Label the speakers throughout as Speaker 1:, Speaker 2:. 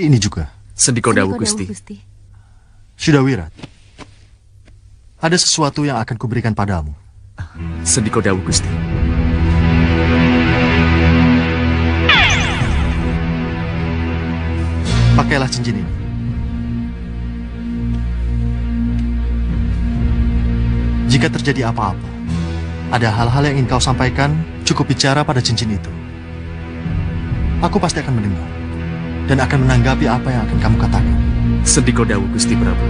Speaker 1: Ini juga.
Speaker 2: Sendiko Dawu Gusti.
Speaker 1: Sudah Wirat. Ada sesuatu yang akan kuberikan padamu.
Speaker 2: Sendiko Dawu Gusti.
Speaker 1: Pakailah cincin ini. Jika terjadi apa-apa, ada hal-hal yang ingin kau sampaikan, cukup bicara pada cincin itu. Aku pasti akan mendengar dan akan menanggapi apa yang akan kamu katakan.
Speaker 2: Sendiko Dawu Gusti Prabu.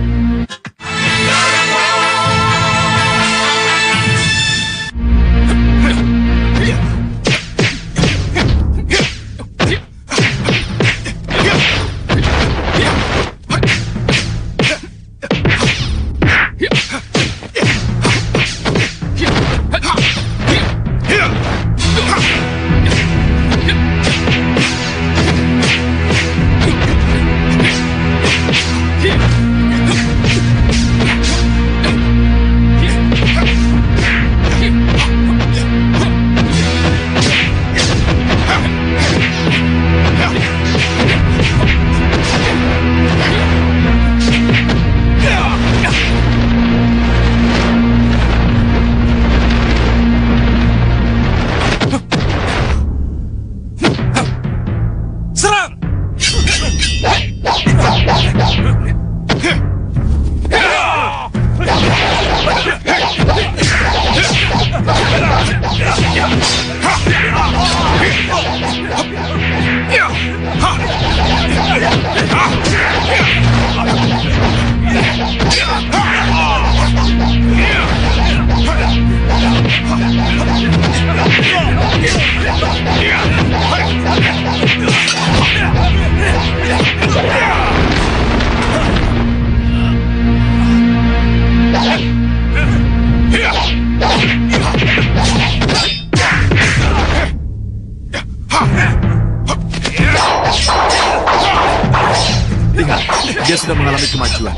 Speaker 2: Dia sudah mengalami kemajuan.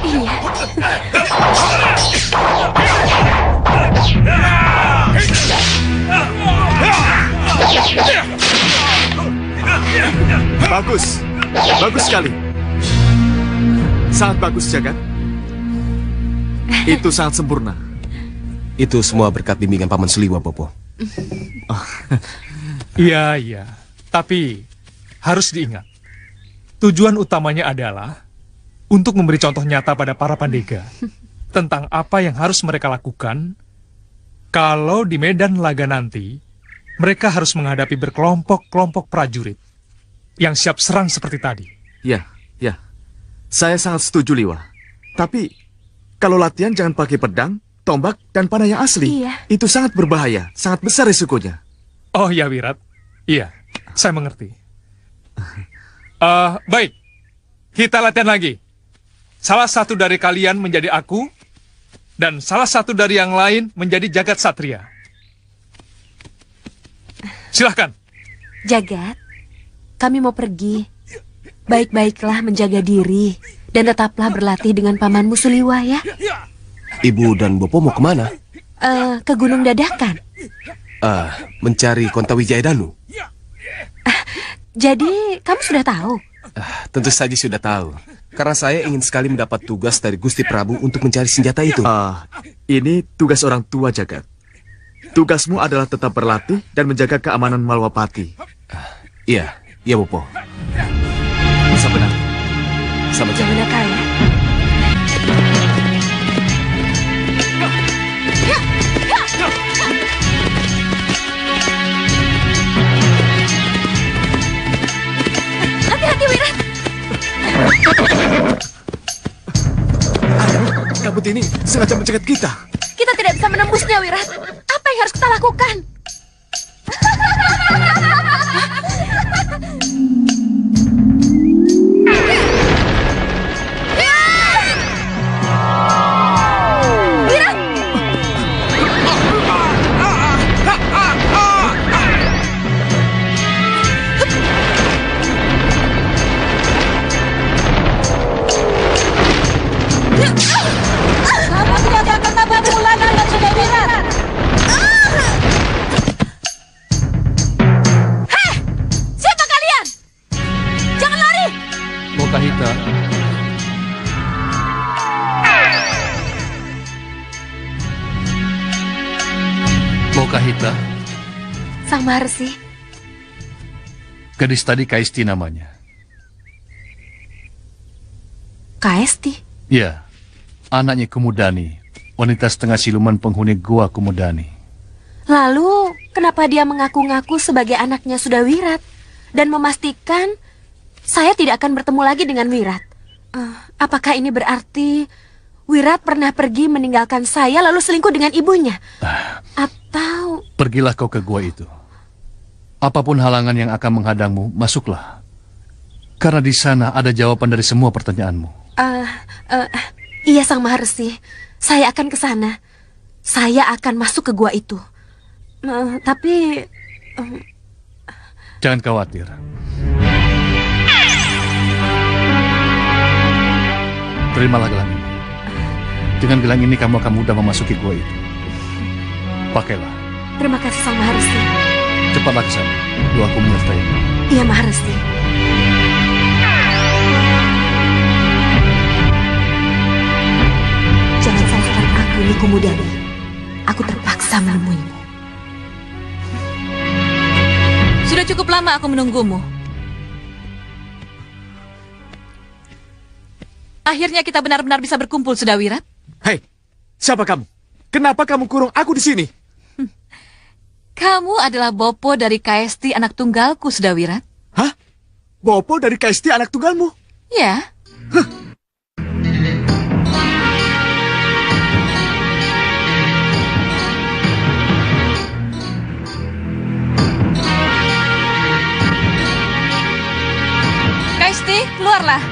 Speaker 2: Bagus. Bagus sekali. Sangat bagus, Jagat. Itu sangat sempurna.
Speaker 3: Itu semua berkat bimbingan Paman Suliwa, Bopo.
Speaker 4: Iya. Tapi harus diingat, tujuan utamanya adalah untuk memberi contoh nyata pada para pandega tentang apa yang harus mereka lakukan kalau di medan laga nanti mereka harus menghadapi berkelompok-kelompok prajurit yang siap serang seperti tadi.
Speaker 2: Ya. Saya sangat setuju, Liwa. Tapi kalau latihan jangan pakai pedang, tombak, dan panah yang asli.
Speaker 5: Iya.
Speaker 2: Itu sangat berbahaya, sangat besar risikonya.
Speaker 4: Oh ya, Wirat. Iya, saya mengerti. Baik, kita latihan lagi. Salah satu dari kalian menjadi aku, dan salah satu dari yang lain menjadi Jagat Satria. Silahkan.
Speaker 5: Jagat, kami mau pergi. Baik-baiklah menjaga diri dan tetaplah berlatih dengan pamanmu Suliwa ya.
Speaker 3: Ibu dan Bopo mau kemana?
Speaker 5: Ke Gunung Dadakan.
Speaker 3: Mencari Kontawijaya Danu.
Speaker 5: Jadi kamu sudah tahu?
Speaker 3: Tentu saja sudah tahu. Karena saya ingin sekali mendapat tugas dari Gusti Prabu untuk mencari senjata itu.
Speaker 2: Ini tugas orang tua, Jagat. Tugasmu adalah tetap berlatih dan menjaga keamanan Malwapati.
Speaker 3: Iya, Bopo.
Speaker 2: Sampai nanti.
Speaker 3: Sama
Speaker 5: Jangan nakal ya. Hati-hati, Wirat.
Speaker 2: Kabut ini sengaja mencegat kita.
Speaker 5: Kita tidak bisa menembusnya, Wirat. Apa yang harus kita lakukan? Wirat! Kamu tidak akan tambah bulan dan sudah Wirat.
Speaker 6: Kau Kahita,
Speaker 5: Sang Maharsi.
Speaker 6: gadis tadi Kaisti namanya.
Speaker 5: Kaesti.
Speaker 6: Ya, anaknya Kumudani, wanita setengah siluman penghuni gua Kumudani.
Speaker 5: Lalu, kenapa dia mengaku-ngaku sebagai anaknya Sudawirat dan memastikan saya tidak akan bertemu lagi dengan Wirat? Apakah ini berarti Wirat pernah pergi meninggalkan saya lalu selingkuh dengan ibunya? Atau...
Speaker 6: Pergilah kau ke gua itu. Apapun halangan yang akan menghadangmu, masuklah. Karena di sana ada jawaban dari semua pertanyaanmu.
Speaker 5: Iya Sang Maharsi, saya akan ke sana. Saya akan masuk ke gua itu. Tapi...
Speaker 6: Jangan khawatir. Terimalah gelang ini. Dengan gelang ini kamu akan mudah memasuki gua itu. Pakailah.
Speaker 5: Terima kasih Sang Maharsi.
Speaker 6: Cepatlah ke sana. Doaku menyertaimu.
Speaker 5: Iya Maharsi. Jangan salahkan aku, Nikumudani. Aku terpaksa menemuimu.
Speaker 7: Sudah cukup lama aku menunggumu. Akhirnya kita benar-benar bisa berkumpul, Sudawirat.
Speaker 2: Hei, siapa kamu? Kenapa kamu kurung aku di sini?
Speaker 7: Kamu adalah Bopo dari Kaesti anak tunggalku, Sudawirat.
Speaker 2: Hah? Bopo dari Kaisti anak tunggalmu?
Speaker 7: Ya. Kaesti, keluarlah.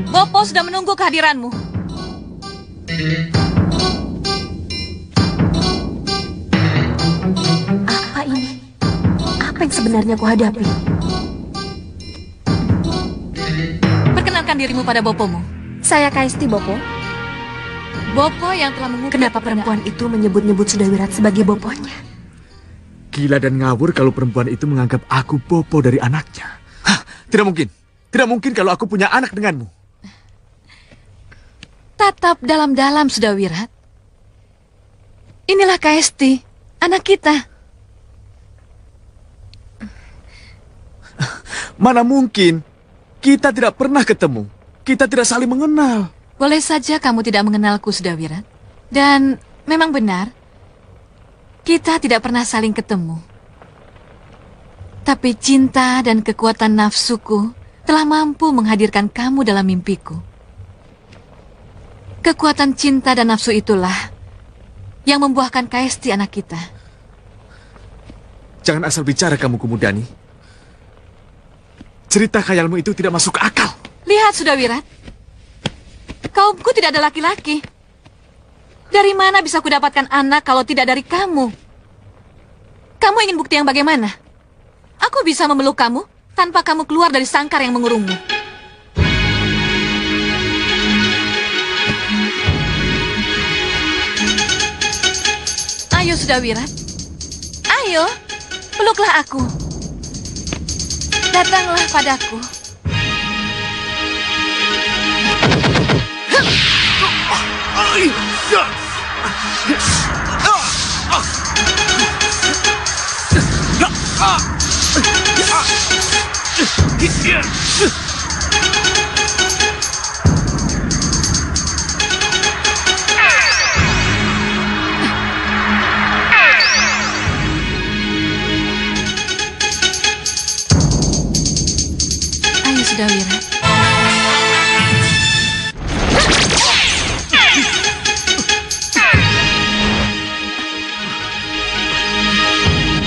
Speaker 7: Bopo sudah menunggu kehadiranmu.
Speaker 5: Apa ini? Apa yang sebenarnya aku hadapi?
Speaker 7: Perkenalkan dirimu pada Bopomu.
Speaker 5: Saya Kaisti, Bopo.
Speaker 7: Bopo yang telah mengukir...
Speaker 5: Kenapa perempuan itu menyebut-nyebut Sudawirat sebagai Boponya?
Speaker 2: Gila dan ngawur kalau perempuan itu menganggap aku Bopo dari anaknya. Hah, tidak mungkin. Tidak mungkin kalau aku punya anak denganmu.
Speaker 7: Tatap dalam-dalam, Sudawirat. Inilah Kaesti, anak kita.
Speaker 2: Mana mungkin? Kita tidak pernah ketemu. Kita tidak saling mengenal.
Speaker 7: Boleh saja kamu tidak mengenalku, Sudawirat. Dan memang benar, kita tidak pernah saling ketemu. Tapi cinta dan kekuatan nafsuku telah mampu menghadirkan kamu dalam mimpiku. Kekuatan cinta dan nafsu itulah yang membuahkan Kaesti anak kita.
Speaker 2: Jangan asal bicara kamu, Kumudani. Cerita khayalmu itu tidak masuk akal.
Speaker 7: Lihat, Sudawirat. Kaumku tidak ada laki-laki. Dari mana bisa kudapatkan anak kalau tidak dari kamu? Kamu ingin bukti yang bagaimana? Aku bisa memeluk kamu tanpa kamu keluar dari sangkar yang mengurungmu. Ayo, Sudawirat. Ayo, peluklah aku. Datanglah padaku. Ayo, Sudawirat.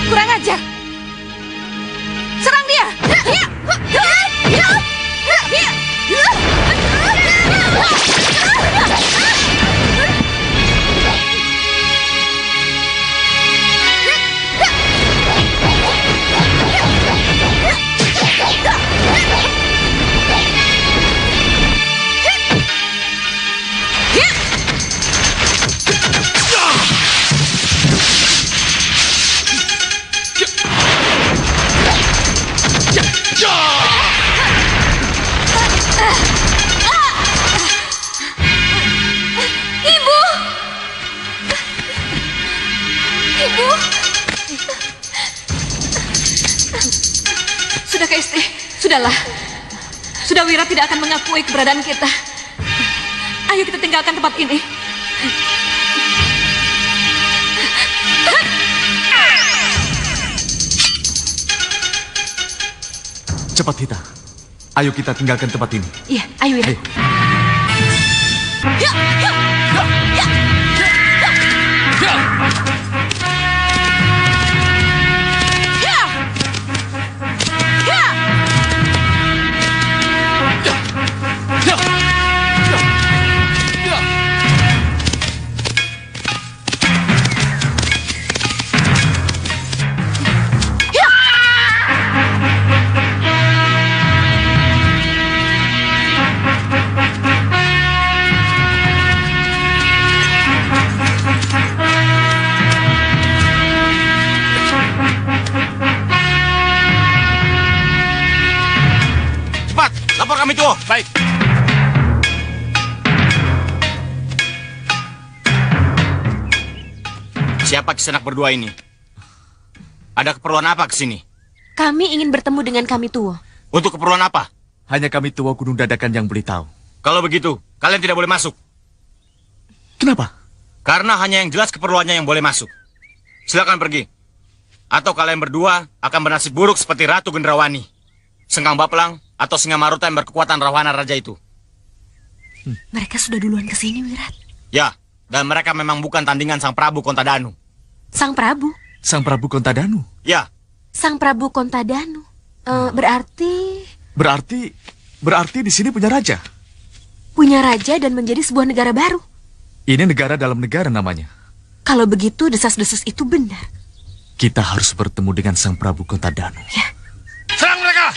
Speaker 7: Kurang ajar. Serang dia. Sudah, Keisti. Sudahlah. Sudah, Wirat tidak akan mengakui keberadaan kita. Ayo kita tinggalkan tempat ini.
Speaker 2: Cepat Hita. Ayo kita tinggalkan tempat ini.
Speaker 5: Iya, ayo Wirat.
Speaker 8: Cepat, lapor kami tuh. Baik. Siapa Kisanak berdua ini? Ada keperluan apa ke sini?
Speaker 5: Kami ingin bertemu dengan kami Tuo.
Speaker 8: Untuk keperluan apa?
Speaker 2: Hanya kami tua Gunung Dadakan yang boleh tahu.
Speaker 8: Kalau begitu, kalian tidak boleh masuk.
Speaker 2: Kenapa?
Speaker 8: Karena hanya yang jelas keperluannya yang boleh masuk. Silakan pergi. Atau kalian berdua akan bernasib buruk seperti Ratu Gendrawani, Sengkang Baplang, atau Singa Maruta yang berkekuatan Rahwana Raja itu.
Speaker 5: Mereka sudah duluan ke sini, Wirat.
Speaker 8: Ya, dan mereka memang bukan tandingan Sang Prabu Kontadanu.
Speaker 5: Sang Prabu.
Speaker 2: Sang Prabu Kontadanu.
Speaker 8: Ya,
Speaker 5: Sang Prabu Kontadanu. Berarti
Speaker 2: Berarti di sini punya raja.
Speaker 5: punya raja dan menjadi sebuah negara baru.
Speaker 2: Ini negara dalam negara namanya.
Speaker 5: Kalau begitu, desas-desus itu benar.
Speaker 2: Kita harus bertemu dengan Sang Prabu Kontadanu.
Speaker 8: serang mereka!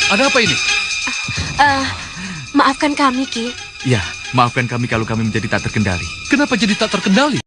Speaker 6: Ada apa ini?
Speaker 5: Maafkan kami, Ki.
Speaker 2: Ya, maafkan kami kalau kami menjadi tak terkendali.
Speaker 6: Kenapa jadi tak terkendali?